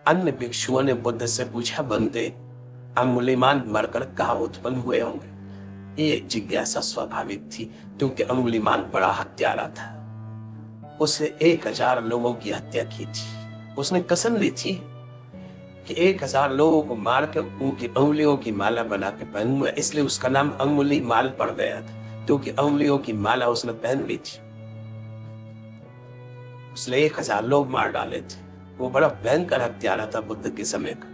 अन्य भिक्षुओं ने बुद्ध से पूछा, बनते अंगुलीमान मरकर कहाँ उत्पन्न हुए होंगे। ये जिज्ञासा स्वाभाविक थी क्योंकि अंगुलीमान बड़ा हत्यारा था। उसने 1000 लोगों की हत्या की थी। उसने कसम ली थी कि 1000 लोगों को मार कर उनकी अंगुलियों की माला बना के पहनूंगा, इसलिए उसका नाम अंगुली माल पड़ गया था क्योंकि अंगुलियों की माला उसने पहन ली थी। उसने 1000 लोग मार डाले थे। वो बड़ा भयंकर हत्यारा था बुद्ध के समय का।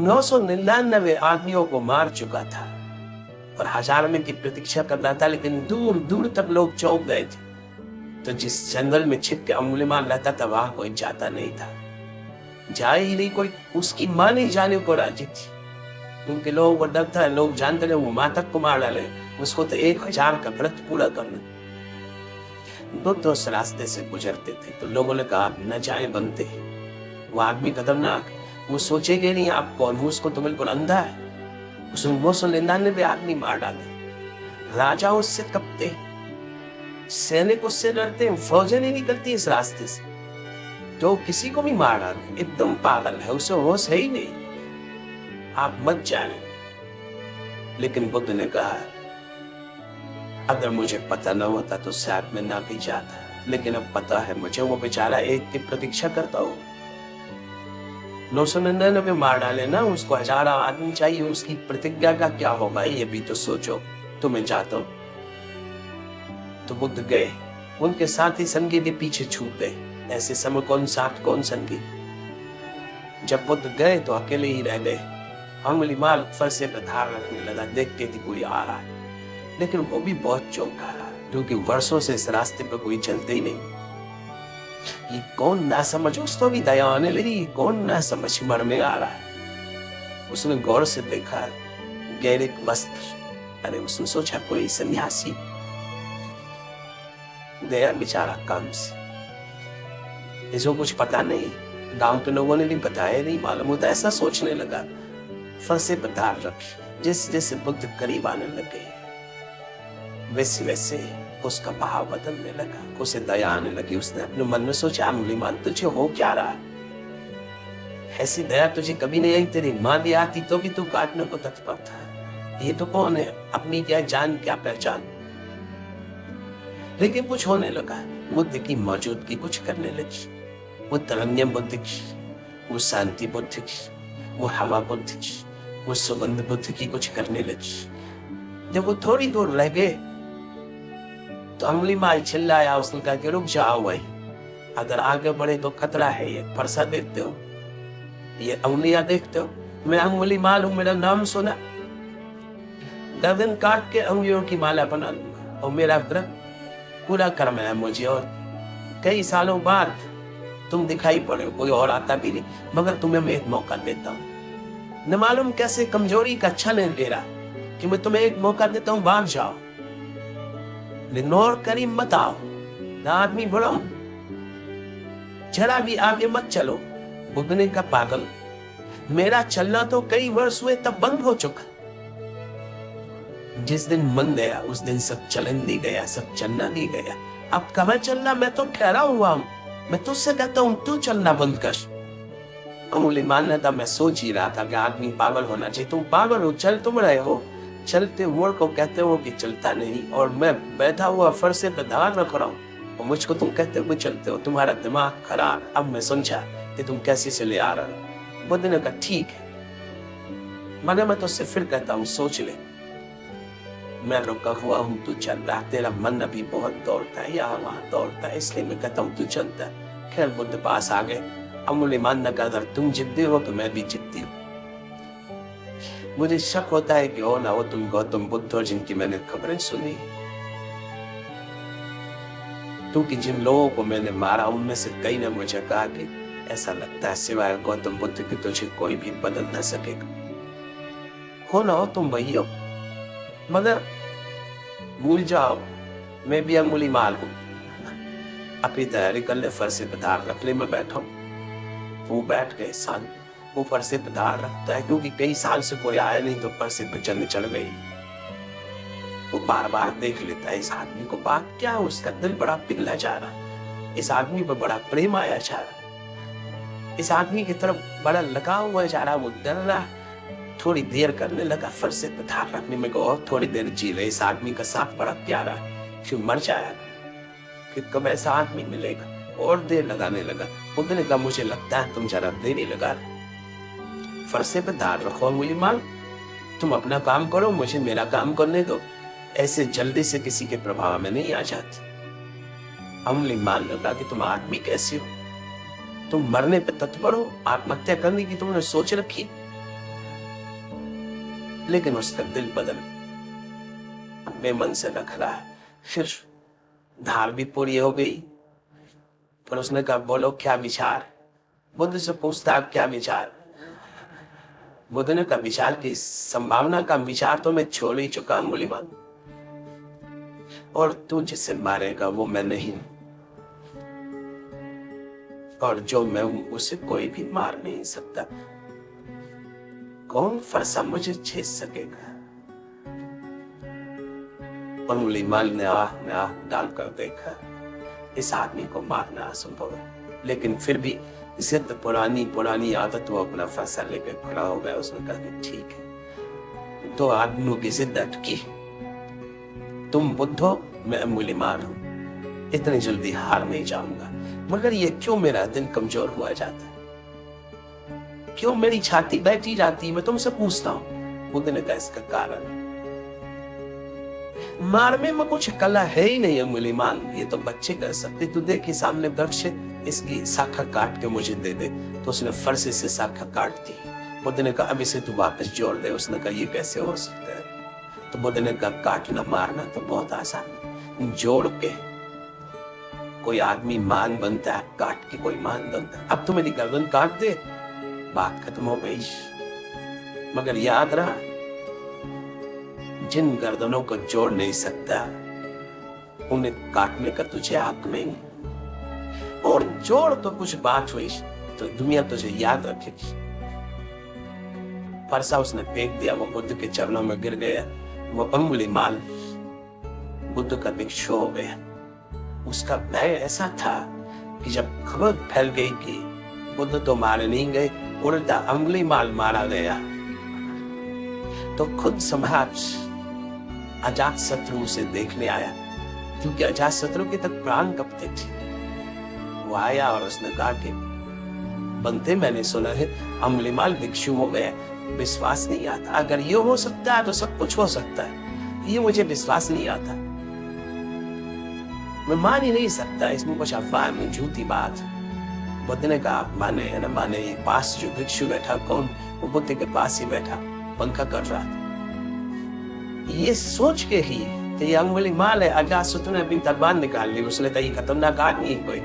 999 आदमियों को मार चुका था और 1000 में की प्रतीक्षा कर रहा था, लेकिन दूर दूर तक लोग चौंक गए थे। तो जिस जंगल में छिप के अंगुलीमाल रहता था वहां कोई जाता नहीं था, जाए ही नहीं कोई। उसकी मां नहीं जाने को राजी थी क्योंकि लोगों को डर था, लोग जानते थे वो मां तक को मार डाले। उसको तो 1000 का व्रत पूरा करना। बुद्ध उस रास्ते से गुजरते थे तो लोगों ने कहा, न जाए बनते, वो आदमी खतरनाक, वो सोचेगे नहीं आप कौन हो, उसको तो बिल्कुल अंधा है। उसने 999 आदमी मार डाले। राजा उससे कपते, सैनिक उससे डरते, फौजें नहीं निकलती इस रास्ते से, जो किसी को भी मार डाले। एकदम पागल है, उसे होश है ही नहीं, आप मत जाने। लेकिन बुद्ध ने कहा, अगर मुझे पता न होता तो शायद मैं ना भी जाता, लेकिन अब पता है मुझे, वो बेचारा एक की प्रतीक्षा करता हो। 999 मार डाले ना, उसको 1000 आदमी चाहिए, उसकी प्रतिज्ञा का क्या होगा ये भी तो सोचो। तो मैं जाता हूं। तो बुद्ध गए, उनके साथ ही संगी के पीछे छूट गए। ऐसे समय कौन साथ कौन संगी। जब बुद्ध गए तो अकेले ही रह गए। अंगुलीमाल फरसे पर धार रखने लगा, देखते कि कोई आ रहा है, लेकिन वो भी बहुत चौंका क्योंकि वर्षों से इस रास्ते पर कोई चलते ही नहीं। ये कौन ना समझ, उसको भी दया आने लगी, कौन ना समझ मर में आ रहा है। उसने गौर से देखा, गहरे वस्त्र। अरे उसने सोचा कोई सन्यासी गया बेचारा काम से, इसको कुछ पता नहीं, गांव के लोगों ने भी बताया नहीं, मालूम होता। ऐसा सोचने लगा, फंसे पर धार रखी। जैसे जैसे बुद्ध करीब आने लगे वैसे वैसे उसका भाव बदलने लगा, उसे दया आने लगी। उसने अपने मन में सोचा, अंगुलीमाल तुझे हो क्या रहा है? ऐसी दया तुझे कभी नहीं आई, तेरी मां भी आती तो भी तू काटने को तत्पर था। ये तो कौन है, अपनी क्या जान क्या पहचान। लेकिन कुछ होने लगा, बुद्ध की मौजूदगी कुछ करने लगी। वो तरंगम बुद्ध की, वो शांति बुद्ध की, वो हवा बुद्ध की, वो सुगंध बुद्ध की कुछ करने लगी। जब वो थोड़ी दूर रह गए तो अंगुलीमाल चिल्लाया। उसने कहा कि रुक जाओ भाई, अगर आगे बढ़े तो खतरा है। ये फरसा देखते हो, ये अंगुलियां देखते हो, मैं अंगुलीमाल हूं, मेरा नाम सुना। गर्दन काट के अंगुलियों की माला बना लूंगा और मेरा व्रत पूरा करना है मुझे। और कई सालों बाद तुम दिखाई पड़े, कोई और आता भी नहीं, मगर तुम्हें मैं एक मौका देता हूं। न मालूम कैसे कमजोरी का छल है मेरा कि मैं तुम्हें एक मौका देता हूं, भाग जाओ, लेकिन और करीब मत आओ। ना आदमी बढ़ो, जरा भी आगे मत चलो। बुद्ध ने कहा, पागल, मेरा चलना तो कई वर्ष हुए तब बंद हो चुका। जिस दिन मन गया उस दिन सब चलन नहीं गया, सब चलना नहीं गया। अब कहाँ चलना, मैं तो ठहरा हुआ हूं। मैं तुझसे कहता हूं तू चलना बंद कर। अंगुलीमाल ने था, मैं सोच ही रहा था कि आदमी पागल होना चाहिए। तुम पागल हो, चल तुम रहे हो, चलते हुए को कहते हो कि चलता नहीं, और मैं बैठा हुआ फरसे पे धार रख रहा हूँ और मुझको तुम कहते हो चलते हो। तुम्हारा दिमाग खराब। अब मैं समझा कि तुम कैसे से ले आ रहे हो। बुद्ध ने कहा, ठीक है, मगर मैं तुझसे फिर कहता हूँ सोच ले। मैं रुका हुआ हूँ, तू चल रहा, तेरा मन अभी बहुत दौड़ता है, यहाँ वहां दौड़ता है, इसलिए मैं कहता हूँ तू चलता है। खैर बुद्ध पास आ गए। अंगुलीमाल ने कहा, अगर तुम जिद्दी हो तो मैं भी जिद्दी हूँ। मुझे शक होता है कि हो ना हो तुम गौतम बुद्ध हो जिनकी मैंने खबरें सुनी, क्योंकि जिन लोगों को मैंने मारा उनमें से कई ने मुझे कहा कि ऐसा लगता है सिवाय गौतम बुद्ध के तुझे कोई भी बदल न सकेगा। हो ना हो तुम वही हो, मगर भूल जाओ मैं भी अंगुलीमाल हूं। अपनी तैयारी कर ले, फरसे पे धार रख ले, मैं बैठा हूं। वो बैठ गए शांत। वो फरसे पे धार रखता है क्योंकि कई साल से कोई आया नहीं, तो फरसे पे चंद चढ़ गई। वो बार बार देख लेता है इस आदमी को, बात क्या, उसका दिल बड़ा पिघला जा रहा है। इस आदमी पर बड़ा प्रेम आया जा रहा, इस आदमी की तरफ बड़ा लगाव हुआ जा रहा, वो डर रहा, थोड़ी देर करने लगा, फरसे पे धार रखने में को और थोड़ी देर जी ले, इस आदमी का साथ बड़ा प्यारा, फिर मर जाएगा, फिर कब ऐसा आदमी मिलेगा, और देर लगाने लगा। बुद्ध ने कहा मुझे लगता है तुम जरा देरी लगा रहे, फरसे पे धार रखो अंगुलीमाल, तुम अपना काम करो, मुझे मेरा काम करने दो, ऐसे जल्दी से किसी के प्रभाव में नहीं आ जाती। अंगुलीमाल ने कहा कि तुम आदमी कैसे हो, तुम मरने पे तत्पर हो, आत्महत्या करने की तुमने सोच रखी। लेकिन उसका दिल बदल बेमन से रख रहा है। फिर धार भी पूरी हो गई, पर उसने कहा बोलो क्या विचार। बुद्ध से पूछता है क्या विचार। बुद्ध ने कहा विचार की संभावना का विचार तो मैं छोड़ ही चुका अंगुलीमाल, और तू जिसे मारेगा वो मैं नहीं, और जो मैं हूं उसे कोई भी मार नहीं सकता। कौन फरसा मुझे छेद सकेगा। अंगुलीमाल ने आह में आह डालकर देखा, इस आदमी को मारना असंभव है, लेकिन फिर भी जिद पुरानी आदत वो अपना फैसला लेकर खड़ा हो गया। उसने कहा कि ठीक है, तो आदमियों की जिद अटकी, तुम बुद्ध हो, मैं अंगुलीमाल हूं, इतनी जल्दी हार नहीं जाऊंगा। मगर ये क्यों मेरा दिन कमजोर हुआ जाता है, क्यों मेरी छाती बैठी जाती, मैं तुमसे पूछता हूं। बुद्ध ने कहा इसका कारण मारने में कुछ कला है ही नहीं अंगुलीमाल, ये तो बच्चे कर सकते। तू देखिए सामने वृक्ष, इसकी शाखा काट के मुझे दे दे। तो उसने फरसे से शाखा काट दी। बुद्ध ने कहा अब इसे तू वापस जोड़ दे। उसने कहा ये कैसे हो सकता है। तो बुद्ध ने कहा काटना मारना तो बहुत आसान, जोड़ के कोई आदमी मान बनता है, काट के कोई मान बनता है। अब तो मेरी गर्दन काट दे, बात खत्म हो गई। मगर याद रहा, जिन गर्दनों को जोड़ नहीं सकता उन्हें काटने का तुझे हक नहीं, और जोड़ तो कुछ बात हुई तो दुनिया तुझे याद रखेगी। फरसा उसने फेंक दिया, वो बुद्ध के चरणों में गिर गया। वो अंगुलीमाल बुद्ध का भिक्षु हो गया। उसका भय ऐसा था कि जब खबर फैल गई कि बुद्ध तो मारे नहीं गए, उल्टा अंगुलीमाल मारा गया, तो खुद सम्राट अजात शत्रु उसे देखने आया, क्योंकि अजात शत्रु के तक प्राण कपते थे। वो आया और उसने कहा कि बनते मैंने सुना है अंगुलीमाल भिक्षु हो गया, विश्वास नहीं आता। अगर ये हो सकता है तो सब कुछ हो सकता है, ये मुझे विश्वास नहीं आता, मैं मान ही नहीं सकता, इसमें कुछ अफवाह में झूठी बात। बुद्ध ने कहा माने या न माने, ये पास जो भिक्षु बैठा कौन, वो बुद्ध के पास ही बैठा पंखा कर रहा था। ये सोच के ही कि ये अंगुलीमाल है, अजातशत्रु ने अपनी तलवार निकाल ली। उसने कहा ये खतरनाक आदमी है कोई,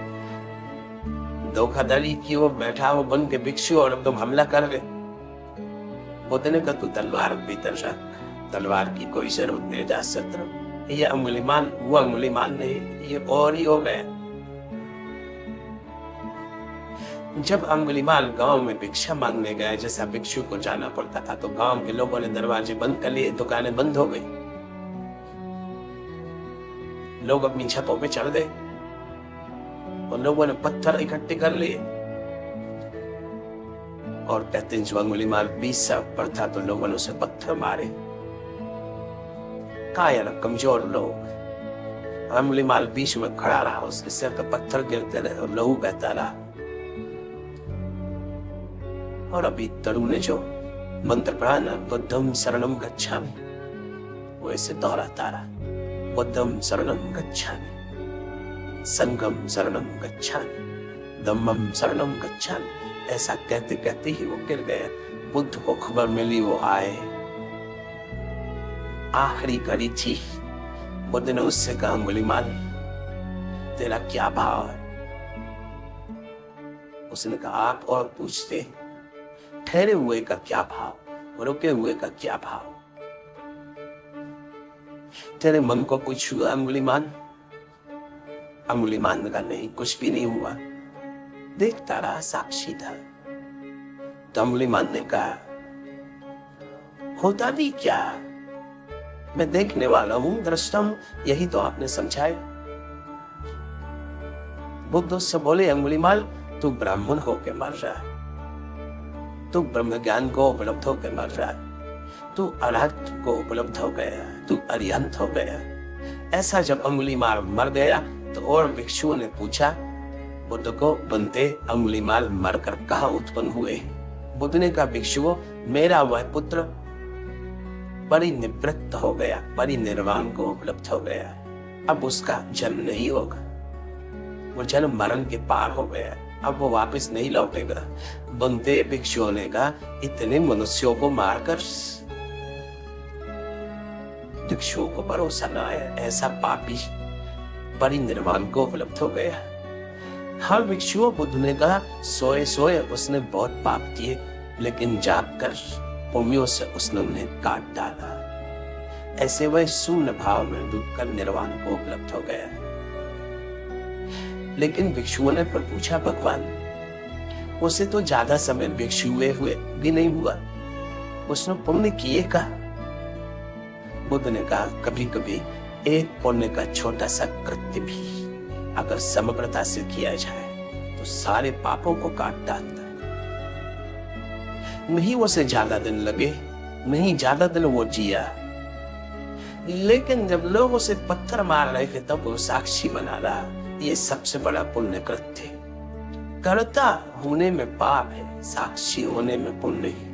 धोखाधड़ी की वो बैठा वो बन के भिक्षु और अब तुम हमला कर रहे। बुद्ध ने कहा तू तलवार भीतर रख, तलवार की कोई जरूरत नहीं अजातशत्रु, ये अंगुलीमाल वो अंगुलीमाल नहीं, ये और ही हो गया। जब अंगुलीमाल गांव में भिक्षा मांगने गया, जैसा भिक्षु को जाना पड़ता था, तो गांव के लोगों ने दरवाजे बंद कर लिए, दुकानें बंद हो गई, लोग अपनी छतों पे चढ़ गए और लोगों ने पत्थर इकट्ठे कर लिए। और कहते हैं जो अंगुलीमाल बीच सड़क पर था तो लोगों ने उसे पत्थर मारे। कायर कमजोर लोग, अंगुलीमाल बीच में खड़ा रहा, उसके सिर पर पत्थर गिरते रहे और लहू बहता रहा। और अभी तरुण ने जो मंत्र पढ़ा ना, बुद्धम शरणम गच्छामि, वो ऐसे दोहराता रहा, बुद्धम शरणम गच्छामि, संघम शरणम गच्छामि, धम्मम शरणम गच्छामि। ऐसा कहते कहते ही वो गिर गया। बुद्ध को खबर मिली, वो आए, आखिरी कड़ी थी। बुद्ध ने उससे कहा अंगुलीमाल तेरा क्या भाव है। उसने कहा आप और पूछते, ठहरे हुए का क्या भाव, रुके हुए का क्या भाव, तेरे मन को कुछ हुआ अंगुलीमाल। अंगुलीमाल ने कहा नहीं कुछ भी नहीं हुआ, देखता रहा, साक्षी था। तो अंगुलीमाल ने कहा होता भी क्या, मैं देखने वाला हूं, दृष्टम, यही तो आपने समझाया। बुद्ध उससे बोले, अंगुलीमाल तू ब्राह्मण होके मर रहा है, तू ब्रह्म ज्ञान को उपलब्ध होकर मर रहा है, तू अरहत को उपलब्ध हो गया, तू अरिहंत हो गया। ऐसा जब अंगुलीमाल मर गया तो और भिक्षुओं ने पूछा बुद्ध को, बनते अंगुलीमाल मरकर कहाँ उत्पन्न हुए? बुद्ध ने कहा, भिक्षुओं, मेरा वह पुत्र परिनिवृत्त हो गया, परिनिर्वाण को उपलब्ध हो गया, अब उसका जन्म नहीं होगा, वो जन्म मरण के पार हो गया, अब वो वापस नहीं लौटेगा। बनते भिक्षुओं ने कहा, इतने मनुष्यों को मारकर भिक्षुओं को भरोसा न आया, ऐसा पापी परिनिर्वाण को उपलब्ध हो गया। हर भिक्षुओं, बुद्ध ने कहा, सोए सोए उसने बहुत पाप किए, लेकिन जागकर पुण्यों से उसने उन्हें काट डाला। ऐसे वह शून्य भाव में डूबकर निर्वाण को उपलब्ध हो गया। लेकिन भिक्षुओं ने फिर पूछा, भगवान, उसे तो ज्यादा समय भिक्षु हुए भी नहीं हुआ, उसने पुण्य किए का? बुद्ध ने कहा, कभी कभी एक पुण्य का छोटा सा कृत्य भी अगर समग्रता से किया जाए तो सारे पापों को काट डालता है। नहीं उसे ज्यादा दिन लगे, नहीं ज्यादा दिन वो जिया, लेकिन जब लोग उसे पत्थर मार रहे थे तब वो साक्षी बना रहा। ये सबसे बड़ा पुण्य कृत्य। कर्ता होने में पाप है, साक्षी होने में पुण्य है।